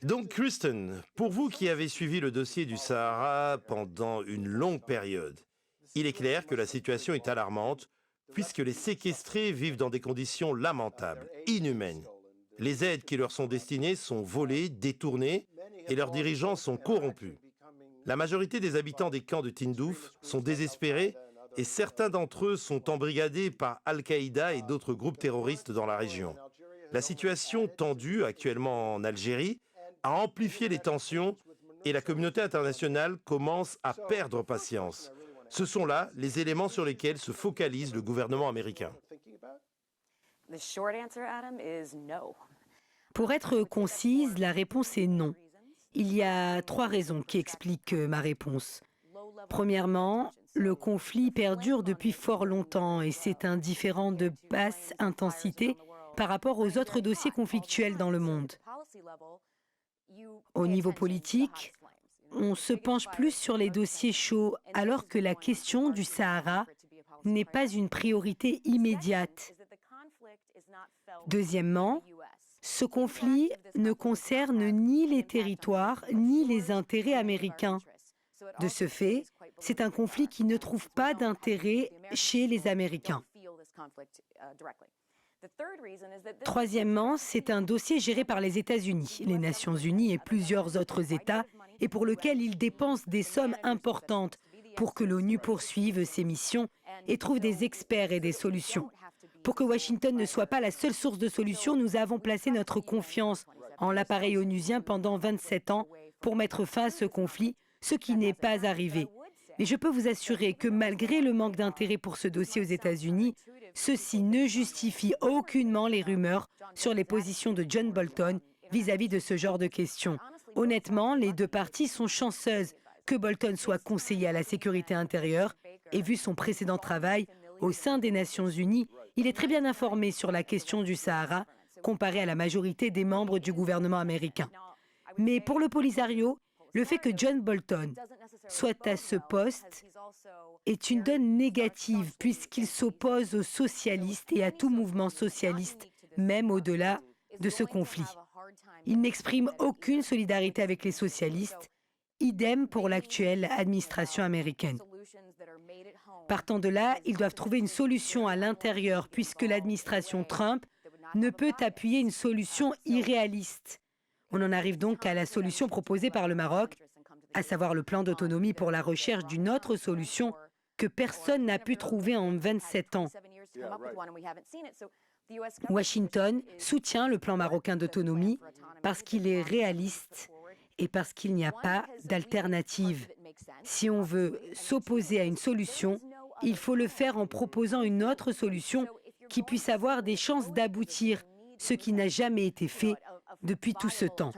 Donc, Kristen, pour vous qui avez suivi le dossier du Sahara pendant une longue période, il est clair que la situation est alarmante puisque les séquestrés vivent dans des conditions lamentables, inhumaines. Les aides qui leur sont destinées sont volées, détournées et leurs dirigeants sont corrompus. La majorité des habitants des camps de Tindouf sont désespérés et certains d'entre eux sont embrigadés par Al-Qaïda et d'autres groupes terroristes dans la région. La situation tendue actuellement en Algérie a amplifié les tensions et la communauté internationale commence à perdre patience. Ce sont là les éléments sur lesquels se focalise le gouvernement américain. Pour être concise, la réponse est non. Il y a 3 raisons qui expliquent ma réponse. Premièrement, le conflit perdure depuis fort longtemps et c'est un différend de basse intensité par rapport aux autres dossiers conflictuels dans le monde. Au niveau politique, on se penche plus sur les dossiers chauds alors que la question du Sahara n'est pas une priorité immédiate. Deuxièmement, ce conflit ne concerne ni les territoires ni les intérêts américains. De ce fait, c'est un conflit qui ne trouve pas d'intérêt chez les Américains. Troisièmement, c'est un dossier géré par les États-Unis, les Nations Unies et plusieurs autres États, et pour lequel ils dépensent des sommes importantes pour que l'ONU poursuive ses missions et trouve des experts et des solutions. Pour que Washington ne soit pas la seule source de solutions, nous avons placé notre confiance en l'appareil onusien pendant 27 ans pour mettre fin à ce conflit, ce qui n'est pas arrivé. Mais je peux vous assurer que malgré le manque d'intérêt pour ce dossier aux États-Unis, ceci ne justifie aucunement les rumeurs sur les positions de John Bolton vis-à-vis de ce genre de questions. Honnêtement, les 2 parties sont chanceuses que Bolton soit conseiller à la sécurité intérieure et vu son précédent travail au sein des Nations Unies, il est très bien informé sur la question du Sahara comparé à la majorité des membres du gouvernement américain. Mais pour le Polisario, le fait que John Bolton soit à ce poste est une donne négative puisqu'il s'oppose aux socialistes et à tout mouvement socialiste, même au-delà de ce conflit. Il n'exprime aucune solidarité avec les socialistes, idem pour l'actuelle administration américaine. Partant de là, ils doivent trouver une solution à l'intérieur puisque l'administration Trump ne peut appuyer une solution irréaliste. On en arrive donc à la solution proposée par le Maroc, à savoir le plan d'autonomie pour la recherche d'une autre solution que personne n'a pu trouver en 27 ans. Washington soutient le plan marocain d'autonomie parce qu'il est réaliste et parce qu'il n'y a pas d'alternative. Si on veut s'opposer à une solution, il faut le faire en proposant une autre solution qui puisse avoir des chances d'aboutir, ce qui n'a jamais été fait depuis tout ce temps.